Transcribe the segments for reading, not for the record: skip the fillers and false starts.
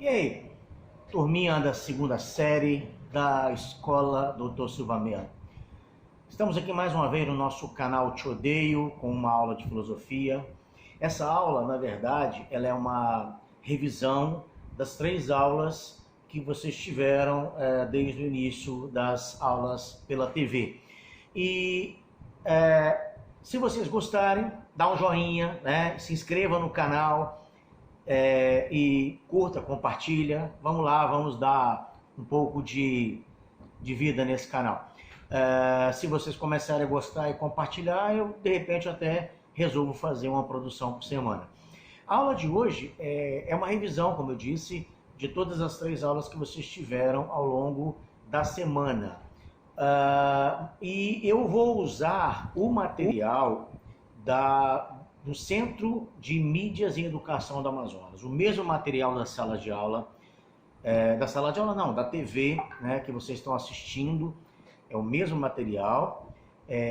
E aí, turminha da segunda série da Escola Dr. Silva Melo. Estamos aqui mais uma vez no nosso canal Te Odeio, com uma aula de filosofia. Essa aula, na verdade, ela é uma revisão das 3 aulas que vocês tiveram desde o início das aulas pela TV. E se vocês gostarem, dá um joinha, né? Se inscreva no canal. E curta, compartilha, vamos lá, vamos dar um pouco de vida nesse canal. Se vocês começarem a gostar e compartilhar, eu de repente até resolvo fazer uma produção por semana. A aula de hoje é uma revisão, como eu disse, de todas as 3 aulas que vocês tiveram ao longo da semana. E eu vou usar o material do Centro de Mídias e Educação do Amazonas. O mesmo material da sala de aula, da TV, né, que vocês estão assistindo, é o mesmo material,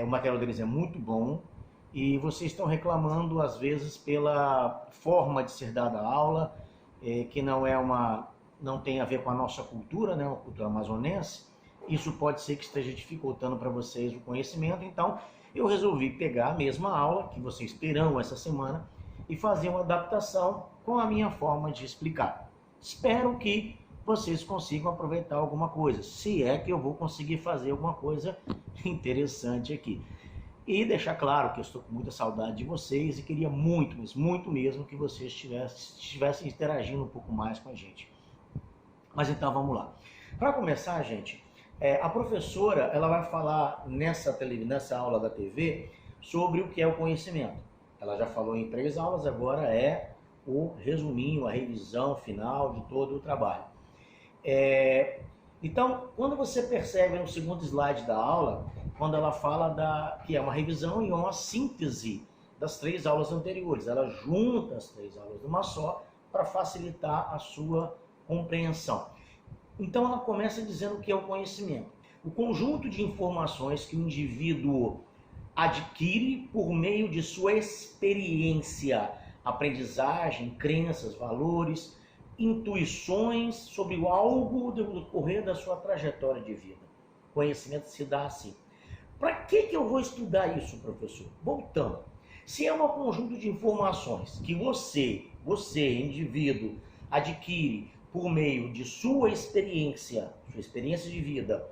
o material deles é muito bom, e vocês estão reclamando, às vezes, pela forma de ser dada a aula, que não tem a ver com a nossa cultura, né, uma cultura amazonense. Isso pode ser que esteja dificultando para vocês o conhecimento, então eu resolvi pegar a mesma aula que vocês terão essa semana e fazer uma adaptação com a minha forma de explicar. Espero que vocês consigam aproveitar alguma coisa, se é que eu vou conseguir fazer alguma coisa interessante aqui. E deixar claro que eu estou com muita saudade de vocês e queria muito, mas muito mesmo, que vocês estivessem interagindo um pouco mais com a gente. Mas então vamos lá. Para começar, gente, a professora ela vai falar nessa aula da TV sobre o que é o conhecimento. Ela já falou em 3 aulas, agora é o resuminho, a revisão final de todo o trabalho. Então, quando você percebe no segundo slide da aula, quando ela fala que é uma revisão e uma síntese das 3 aulas anteriores, ela junta as 3 aulas numa só para facilitar a sua compreensão. Então ela começa dizendo o que é o conhecimento. O conjunto de informações que o indivíduo adquire por meio de sua experiência, aprendizagem, crenças, valores, intuições sobre algo do decorrer da sua trajetória de vida. Conhecimento se dá assim. Para que eu vou estudar isso, professor? Voltando. Se é um conjunto de informações que você, indivíduo, adquire por meio de sua experiência de vida,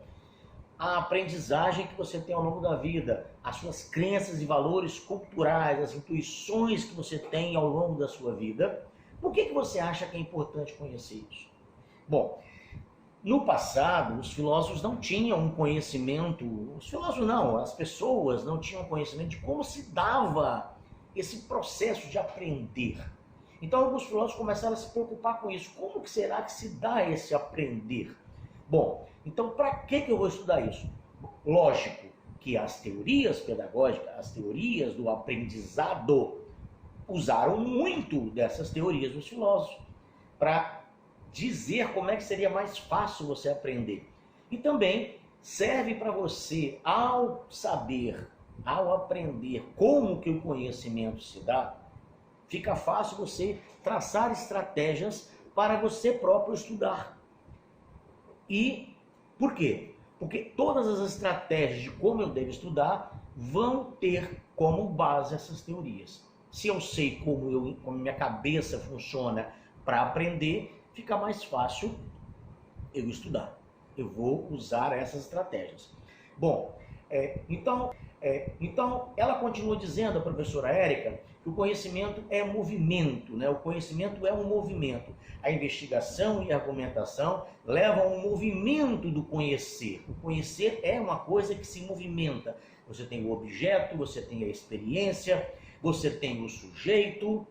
a aprendizagem que você tem ao longo da vida, as suas crenças e valores culturais, as intuições que você tem ao longo da sua vida, por que você acha que é importante conhecer isso? Bom, no passado, os filósofos não tinham um conhecimento, as pessoas não tinham conhecimento de como se dava esse processo de aprender. Então alguns filósofos começaram a se preocupar com isso. Como que será que se dá esse aprender? Bom, então para que eu vou estudar isso? Lógico que as teorias pedagógicas, as teorias do aprendizado, usaram muito dessas teorias dos filósofos para dizer como é que seria mais fácil você aprender. E também serve para você, ao aprender como que o conhecimento se dá, fica fácil você traçar estratégias para você próprio estudar. E por quê? Porque todas as estratégias de como eu devo estudar vão ter como base essas teorias. Se eu sei como minha cabeça funciona para aprender, fica mais fácil eu estudar. Eu vou usar essas estratégias. Bom, então ela continua dizendo, a professora Érica, que o conhecimento é movimento, né? O conhecimento é um movimento. A investigação e a argumentação levam a um movimento do conhecer. O conhecer é uma coisa que se movimenta. Você tem o objeto, você tem a experiência, você tem o sujeito,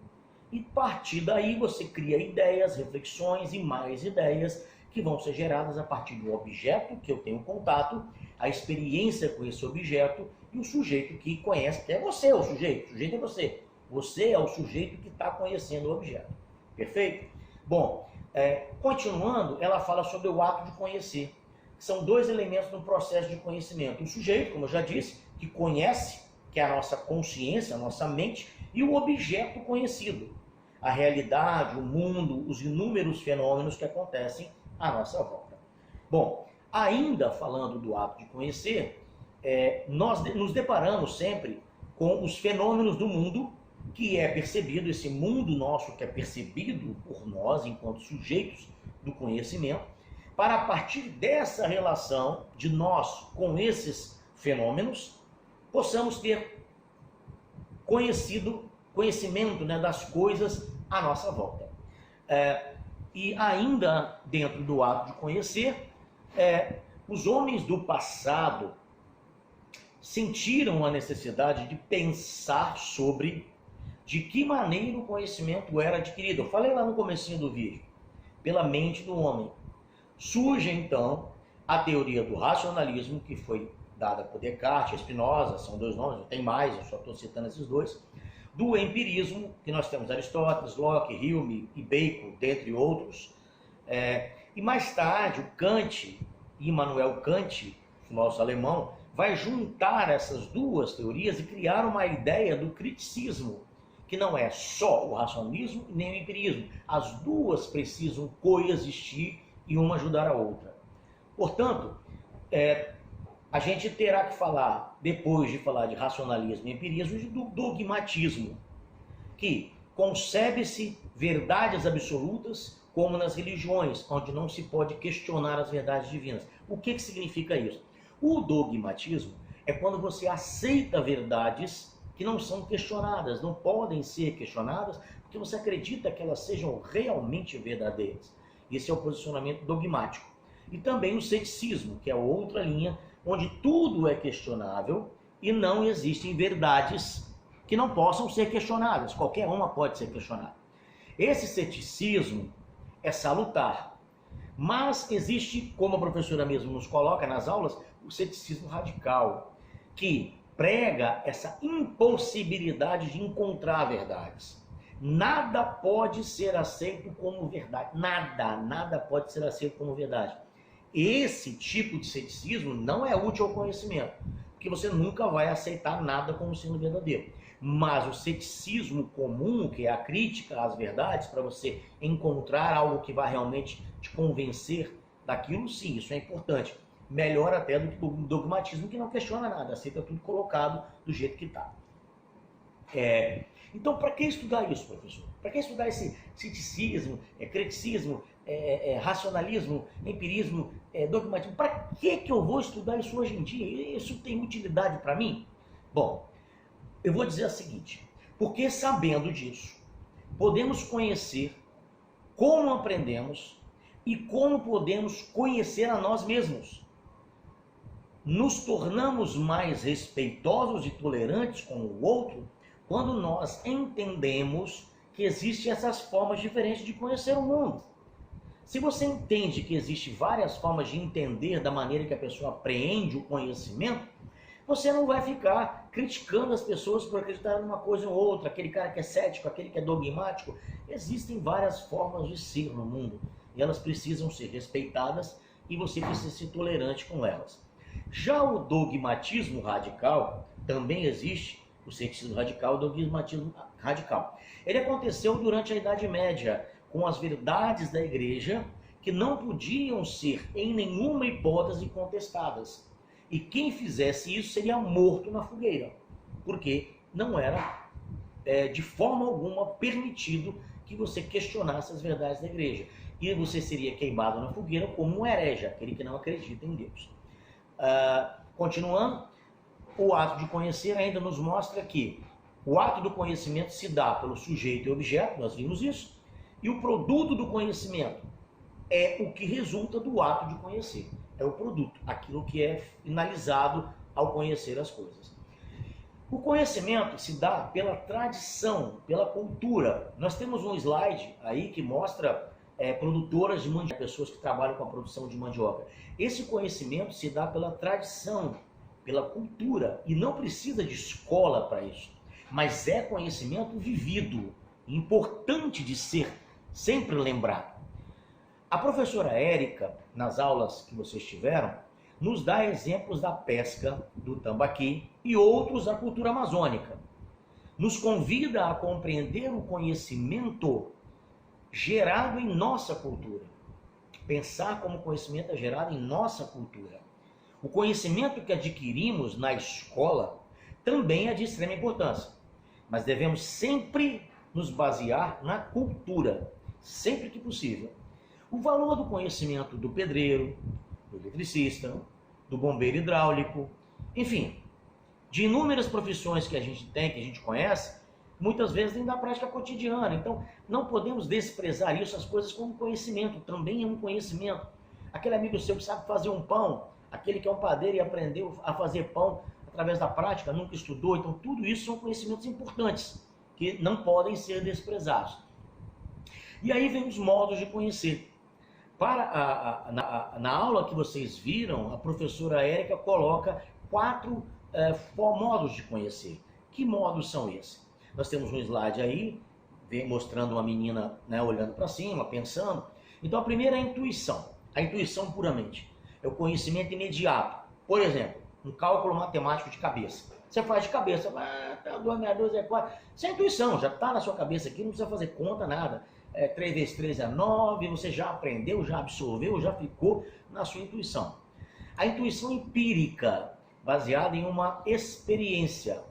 e a partir daí você cria ideias, reflexões e mais ideias que vão ser geradas a partir do objeto que eu tenho contato, a experiência com esse objeto e o sujeito que conhece, que é você, o sujeito é você. Você é o sujeito que está conhecendo o objeto. Perfeito? Bom, continuando, ela fala sobre o ato de conhecer. São 2 elementos no processo de conhecimento. O sujeito, como eu já disse, que conhece, que é a nossa consciência, a nossa mente, e o objeto conhecido. a realidade, o mundo, os inúmeros fenômenos que acontecem à nossa volta. Bom, ainda falando do ato de conhecer, nós nos deparamos sempre com os fenômenos do mundo que é percebido, esse mundo nosso que é percebido por nós enquanto sujeitos do conhecimento, para a partir dessa relação de nós com esses fenômenos, possamos ter conhecimento, né, das coisas à nossa volta. E ainda dentro do ato de conhecer, os homens do passado sentiram a necessidade de pensar sobre de que maneira o conhecimento era adquirido. Eu falei lá no comecinho do vídeo, pela mente do homem. Surge então a teoria do racionalismo, que foi dada por Descartes, Spinoza, são dois nomes, tem mais, eu só estou citando esses dois. Do empirismo, que nós temos Aristóteles, Locke, Hume e Bacon, dentre outros. E mais tarde, o Kant, Immanuel Kant, filósofo alemão, vai juntar essas duas teorias e criar uma ideia do criticismo, que não é só o racionalismo e nem o empirismo. As duas precisam coexistir e uma ajudar a outra. Portanto, a gente terá que falar, depois de falar de racionalismo e empirismo, do dogmatismo, que concebe-se verdades absolutas como nas religiões, onde não se pode questionar as verdades divinas. O que significa isso? O dogmatismo é quando você aceita verdades que não são questionadas, não podem ser questionadas, porque você acredita que elas sejam realmente verdadeiras. Esse é o posicionamento dogmático. E também o ceticismo, que é outra linha, onde tudo é questionável e não existem verdades que não possam ser questionáveis. Qualquer uma pode ser questionada. Esse ceticismo é salutar. Mas existe, como a professora mesmo nos coloca nas aulas, o ceticismo radical, que prega essa impossibilidade de encontrar verdades. Nada pode ser aceito como verdade. Nada pode ser aceito como verdade. Esse tipo de ceticismo não é útil ao conhecimento, porque você nunca vai aceitar nada como sendo verdadeiro. Mas o ceticismo comum, que é a crítica às verdades, para você encontrar algo que vai realmente te convencer daquilo, sim, isso é importante. Melhor até do que o dogmatismo, que não questiona nada, aceita tudo colocado do jeito que está. Então, para que estudar isso, professor? Para que estudar esse ceticismo, criticismo, racionalismo, empirismo, dogmatismo? Para que eu vou estudar isso hoje em dia? Isso tem utilidade para mim? Bom, eu vou dizer o seguinte, porque sabendo disso, podemos conhecer como aprendemos e como podemos conhecer a nós mesmos. Nos tornamos mais respeitosos e tolerantes com o outro quando nós entendemos que existem essas formas diferentes de conhecer o mundo. Se você entende que existem várias formas de entender da maneira que a pessoa apreende o conhecimento, você não vai ficar criticando as pessoas por acreditar numa coisa ou outra, aquele cara que é cético, aquele que é dogmático. Existem várias formas de ser no mundo e elas precisam ser respeitadas e você precisa ser tolerante com elas. Já o dogmatismo radical, também existe o ceticismo radical e o dogmatismo radical. Ele aconteceu durante a Idade Média, com as verdades da igreja que não podiam ser em nenhuma hipótese contestadas. E quem fizesse isso seria morto na fogueira, porque não era de forma alguma permitido que você questionasse as verdades da igreja. E você seria queimado na fogueira como um herege, aquele que não acredita em Deus. Continuando, o ato de conhecer ainda nos mostra que o ato do conhecimento se dá pelo sujeito e objeto, nós vimos isso, e o produto do conhecimento é o que resulta do ato de conhecer. É o produto, aquilo que é finalizado ao conhecer as coisas. O conhecimento se dá pela tradição, pela cultura. Nós temos um slide aí que mostra produtoras de mandioca, pessoas que trabalham com a produção de mandioca. Esse conhecimento se dá pela tradição, pela cultura, e não precisa de escola para isso. Mas é conhecimento vivido, importante de ser sempre lembrado. A professora Érica, nas aulas que vocês tiveram, nos dá exemplos da pesca, do tambaqui e outros da cultura amazônica. nos convida a compreender o conhecimento gerado em nossa cultura. Pensar como conhecimento é gerado em nossa cultura. O conhecimento que adquirimos na escola também é de extrema importância, mas devemos sempre nos basear na cultura, sempre que possível. O valor do conhecimento do pedreiro, do eletricista, do bombeiro hidráulico, enfim, de inúmeras profissões que a gente tem, que a gente conhece, muitas vezes nem da prática cotidiana. Então, não podemos desprezar isso, as coisas como conhecimento, também é um conhecimento. Aquele amigo seu que sabe fazer um pão, aquele que é um padeiro e aprendeu a fazer pão através da prática, nunca estudou, então tudo isso são conhecimentos importantes, que não podem ser desprezados. E aí vem os modos de conhecer. Na aula que vocês viram, a professora Érica coloca 4 modos de conhecer. Que modos são esses? Nós temos um slide aí, mostrando uma menina, né, olhando para cima, pensando. Então a primeira é a intuição. A intuição puramente. É o conhecimento imediato. Por exemplo, um cálculo matemático de cabeça. Você faz de cabeça, 2 mais 2 é 4. Isso é intuição, já está na sua cabeça aqui, não precisa fazer conta, nada. 3 vezes 3 é 9, você já aprendeu, já absorveu, já ficou na sua intuição. A intuição empírica, baseada em uma experiência.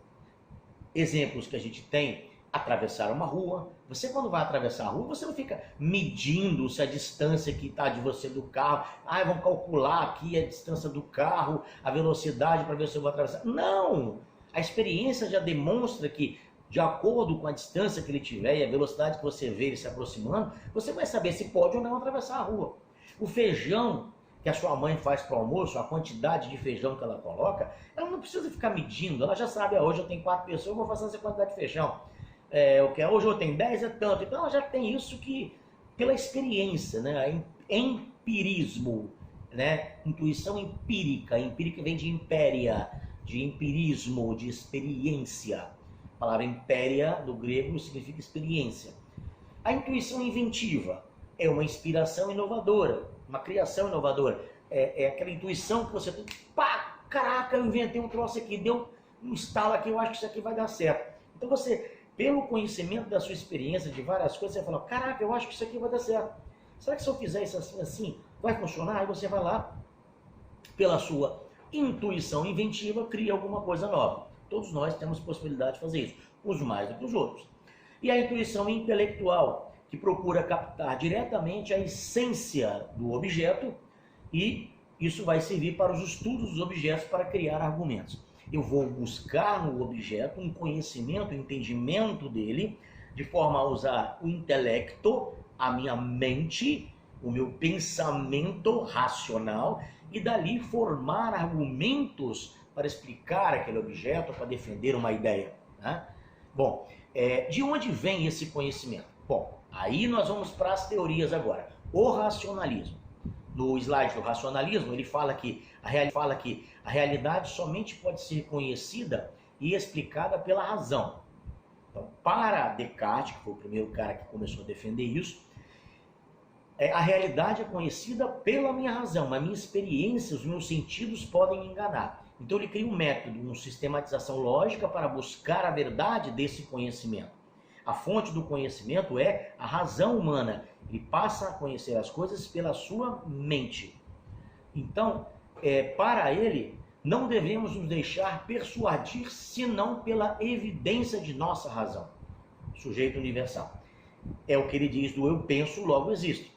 Exemplos que a gente tem, atravessar uma rua. Você, quando vai atravessar a rua, você não fica medindo se a distância que está de você do carro, vamos calcular aqui a distância do carro, a velocidade para ver se eu vou atravessar. Não! A experiência já demonstra que, de acordo com a distância que ele tiver e a velocidade que você vê ele se aproximando, você vai saber se pode ou não atravessar a rua. O feijão que a sua mãe faz para o almoço, a quantidade de feijão que ela coloca, ela não precisa ficar medindo, ela já sabe, hoje eu tenho 4 pessoas, eu vou fazer essa quantidade de feijão. Hoje eu tenho 10, é tanto. Então ela já tem isso que, pela experiência, né? Empirismo, né? Intuição empírica. Empírica vem de impéria, de empirismo, de experiência. A palavra impéria, do grego, significa experiência. A intuição inventiva é uma inspiração inovadora, uma criação inovadora. É aquela intuição que você tem, pá, caraca, eu inventei um troço aqui, deu um estalo aqui, eu acho que isso aqui vai dar certo. Então você, pelo conhecimento da sua experiência de várias coisas, você fala, caraca, eu acho que isso aqui vai dar certo. Será que se eu fizer isso assim, vai funcionar? Aí você vai lá, pela sua intuição inventiva, cria alguma coisa nova. Todos nós temos possibilidade de fazer isso, uns mais do que os outros. E a intuição intelectual, que procura captar diretamente a essência do objeto, e isso vai servir para os estudos dos objetos para criar argumentos. Eu vou buscar no objeto um conhecimento, um entendimento dele, de forma a usar o intelecto, a minha mente, o meu pensamento racional, e dali formar argumentos para explicar aquele objeto, para defender uma ideia, né? Bom, de onde vem esse conhecimento? Bom, aí nós vamos para as teorias agora. O racionalismo. No slide do racionalismo, ele fala que a realidade somente pode ser conhecida e explicada pela razão. Então, para Descartes, que foi o primeiro cara que começou a defender isso, a realidade é conhecida pela minha razão, a minha experiência, os meus sentidos podem me enganar. Então ele cria um método, uma sistematização lógica para buscar a verdade desse conhecimento. A fonte do conhecimento é a razão humana. Ele passa a conhecer as coisas pela sua mente. Então, para ele, não devemos nos deixar persuadir senão pela evidência de nossa razão. Sujeito universal. É o que ele diz do eu penso, logo existo.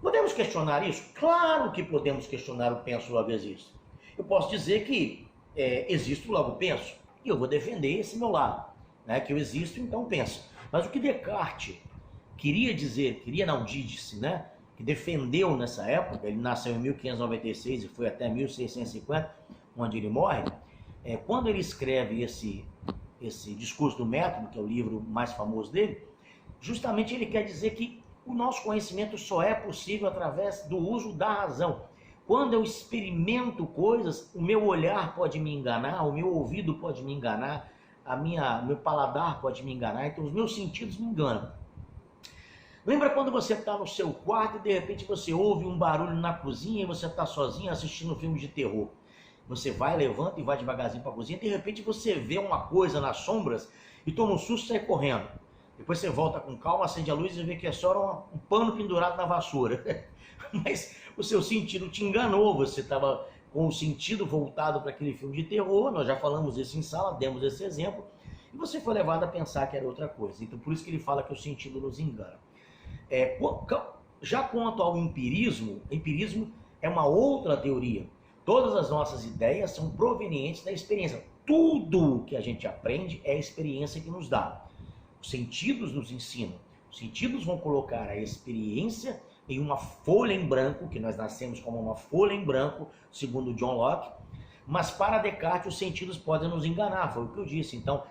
Podemos questionar isso? Claro que podemos questionar o penso, logo existo. Eu posso dizer que existo, logo penso. E eu vou defender esse meu lado. Né, que eu existo, então penso. Mas o que Descartes queria dizer, disse, né, que defendeu nessa época, ele nasceu em 1596 e foi até 1650, onde ele morre, quando ele escreve esse discurso do método, que é o livro mais famoso dele, justamente ele quer dizer que o nosso conhecimento só é possível através do uso da razão. Quando eu experimento coisas, o meu olhar pode me enganar, o meu ouvido pode me enganar, meu paladar pode me enganar, então os meus sentidos me enganam. Lembra quando você está no seu quarto e de repente você ouve um barulho na cozinha e você está sozinho assistindo um filme de terror? Você vai, levanta e vai devagarzinho para a cozinha, de repente você vê uma coisa nas sombras e toma um susto e sai correndo. Depois você volta com calma, acende a luz e vê que é só um pano pendurado na vassoura. Mas o seu sentido te enganou, você estava com o sentido voltado para aquele filme de terror, nós já falamos isso em sala, demos esse exemplo, e você foi levado a pensar que era outra coisa. Então por isso que ele fala que o sentido nos engana. Já quanto ao empirismo é uma outra teoria. Todas as nossas ideias são provenientes da experiência. Tudo que a gente aprende é a experiência que nos dá. Os sentidos nos ensinam. Os sentidos vão colocar a experiência em uma folha em branco, que nós nascemos como uma folha em branco, segundo John Locke, mas para Descartes os sentidos podem nos enganar, foi o que eu disse. Então,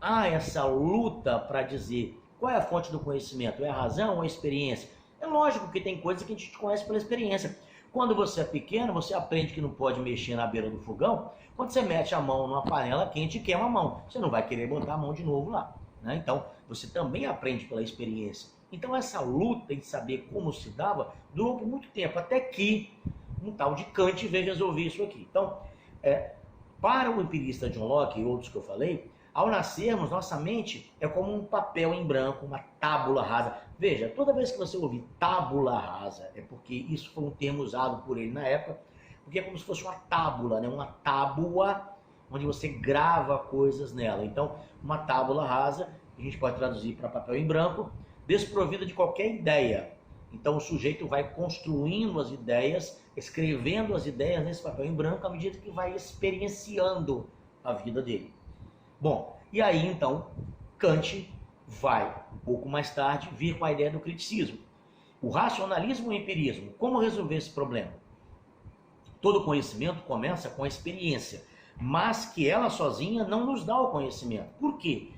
há essa luta para dizer qual é a fonte do conhecimento, é a razão ou a experiência? É lógico que tem coisas que a gente conhece pela experiência. Quando você é pequeno, você aprende que não pode mexer na beira do fogão. Quando você mete a mão numa panela quente, queima a mão. Você não vai querer botar a mão de novo lá, né? Então, você também aprende pela experiência. Então, essa luta em saber como se dava durou por muito tempo, até que um tal de Kant veio resolver isso aqui. Então, para o empirista John Locke e outros que eu falei, ao nascermos, nossa mente é como um papel em branco, uma tábula rasa. Veja, toda vez que você ouvir tábula rasa, é porque isso foi um termo usado por ele na época, porque é como se fosse uma tábula, né? Uma tábua onde você grava coisas nela. Então, uma tábula rasa, a gente pode traduzir para papel em branco, desprovida de qualquer ideia. Então, o sujeito vai construindo as ideias, escrevendo as ideias nesse papel em branco à medida que vai experienciando a vida dele. Bom, e aí então Kant vai, um pouco mais tarde, vir com a ideia do criticismo. O racionalismo e o empirismo, como resolver esse problema? Todo conhecimento começa com a experiência, mas que ela sozinha não nos dá o conhecimento. Por quê?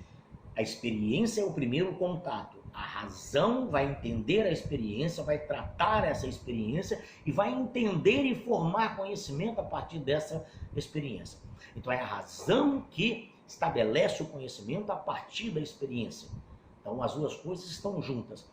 A experiência é o primeiro contato. A razão vai entender a experiência, vai tratar essa experiência e vai entender e formar conhecimento a partir dessa experiência. Então é a razão que estabelece o conhecimento a partir da experiência. Então as duas coisas estão juntas.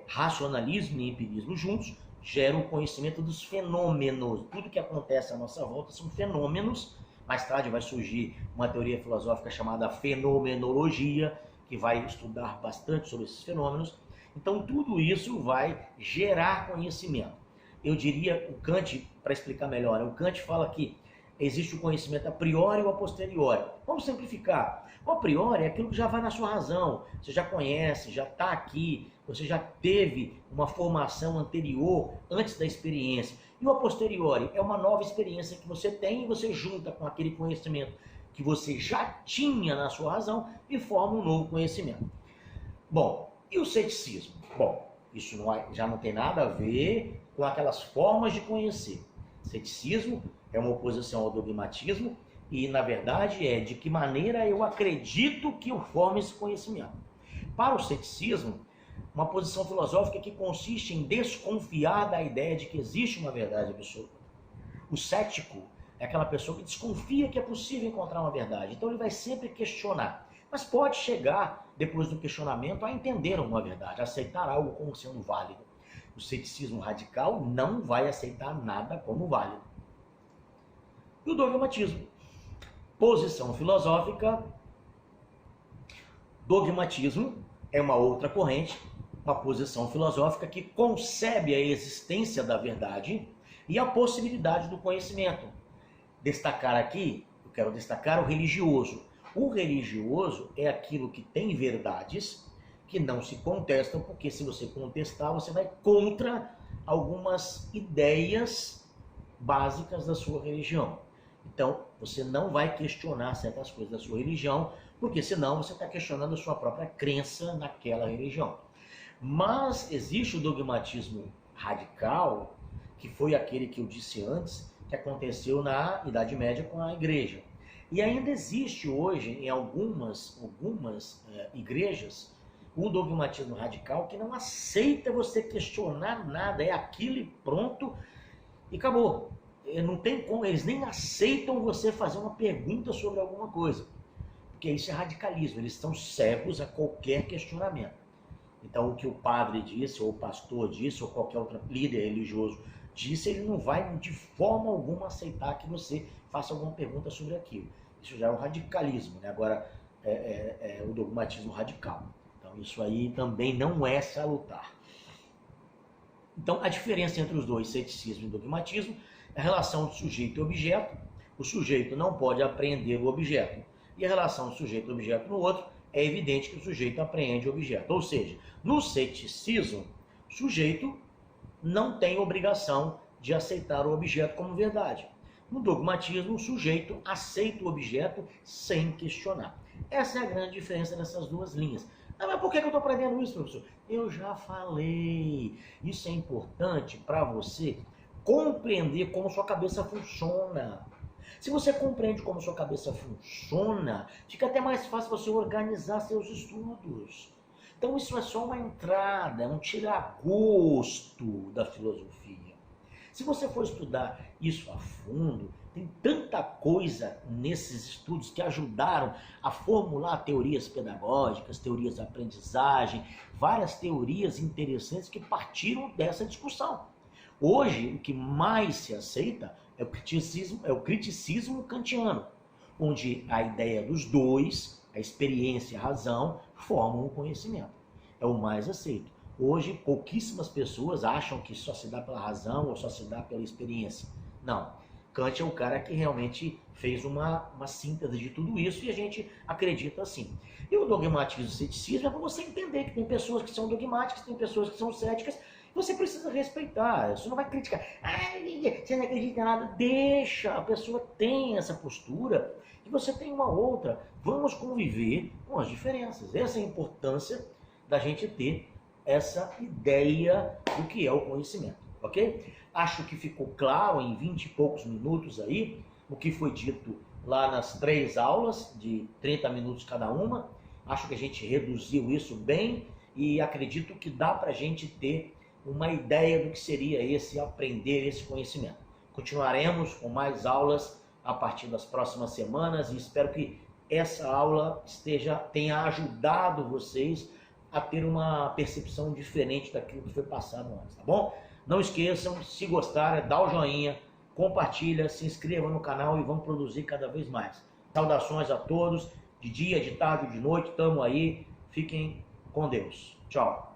Racionalismo e empirismo juntos geram o conhecimento dos fenômenos. Tudo que acontece à nossa volta são fenômenos. Mais tarde vai surgir uma teoria filosófica chamada fenomenologia, que vai estudar bastante sobre esses fenômenos. Então tudo isso vai gerar conhecimento. Eu diria, o Kant, para explicar melhor, o Kant fala que existe o conhecimento a priori ou a posteriori. Vamos simplificar. O a priori é aquilo que já vai na sua razão. Você já conhece, já está aqui, você já teve uma formação anterior, antes da experiência. E o a posteriori é uma nova experiência que você tem e você junta com aquele conhecimento que você já tinha na sua razão e forma um novo conhecimento. Bom, e o ceticismo? Bom, isso já não tem nada a ver com aquelas formas de conhecer. Ceticismo é uma oposição ao dogmatismo e, na verdade, é de que maneira eu acredito que eu forme esse conhecimento. Para o ceticismo, uma posição filosófica que consiste em desconfiar da ideia de que existe uma verdade absoluta. O cético é aquela pessoa que desconfia que é possível encontrar uma verdade, então ele vai sempre questionar. Mas pode chegar, depois do questionamento, a entender uma verdade, a aceitar algo como sendo válido. O ceticismo radical não vai aceitar nada como válido. E o dogmatismo? Posição filosófica. Dogmatismo é uma outra corrente, uma posição filosófica que concebe a existência da verdade e a possibilidade do conhecimento. Destacar aqui, eu quero destacar o religioso. O religioso é aquilo que tem verdades que não se contestam, porque se você contestar, você vai contra algumas ideias básicas da sua religião. Então, você não vai questionar certas coisas da sua religião, porque senão você está questionando a sua própria crença naquela religião. Mas existe o dogmatismo radical, que foi aquele que eu disse antes, que aconteceu na Idade Média com a igreja. E ainda existe hoje em algumas igrejas o dogmatismo radical que não aceita você questionar nada, é aquilo e pronto, e acabou. Não tem como, eles nem aceitam você fazer uma pergunta sobre alguma coisa, porque isso é radicalismo, eles estão cegos a qualquer questionamento. Então o que o padre disse, ou o pastor disse, ou qualquer outro líder religioso disse, ele não vai de forma alguma aceitar que você faça alguma pergunta sobre aquilo. Isso já é o radicalismo, né? Agora, o dogmatismo radical. Então isso aí também não é salutar. Então a diferença entre os dois, ceticismo e dogmatismo, é a relação de sujeito e objeto. O sujeito não pode apreender o objeto. E a relação de sujeito e objeto no outro, é evidente que o sujeito apreende o objeto. Ou seja, no ceticismo, o sujeito não tem obrigação de aceitar o objeto como verdade. No dogmatismo, o sujeito aceita o objeto sem questionar. Essa é a grande diferença dessas duas linhas. Ah, mas por que eu estou aprendendo isso, professor? Eu já falei. Isso é importante para você compreender como sua cabeça funciona. Se você compreende como sua cabeça funciona, fica até mais fácil você organizar seus estudos. Então isso é só uma entrada, é um tiragosto da filosofia. Se você for estudar isso a fundo, tem tanta coisa nesses estudos que ajudaram a formular teorias pedagógicas, teorias de aprendizagem, várias teorias interessantes que partiram dessa discussão. Hoje, o que mais se aceita é o criticismo kantiano, onde a ideia dos dois, a experiência e a razão, formam o conhecimento. É o mais aceito. Hoje, pouquíssimas pessoas acham que só se dá pela razão ou só se dá pela experiência. Não. Kant é o cara que realmente fez uma síntese de tudo isso e a gente acredita assim. E o dogmatismo e o ceticismo é para você entender que tem pessoas que são dogmáticas, tem pessoas que são céticas. Você precisa respeitar, você não vai criticar. Você não acredita em nada, deixa, a pessoa tem essa postura e você tem uma outra. Vamos conviver com as diferenças. Essa é a importância da gente ter essa ideia do que é o conhecimento, ok? Acho que ficou claro em 20 e poucos minutos aí o que foi dito lá nas 3 aulas, de 30 minutos cada uma. Acho que a gente reduziu isso bem e acredito que dá para a gente ter uma ideia do que seria esse aprender esse conhecimento. Continuaremos com mais aulas a partir das próximas semanas e espero que essa aula tenha ajudado vocês a ter uma percepção diferente daquilo que foi passado antes, tá bom? Não esqueçam, se gostarem, dá o joinha, compartilha, se inscreva no canal e vamos produzir cada vez mais. Saudações a todos, de dia, de tarde, de noite, estamos aí, fiquem com Deus. Tchau.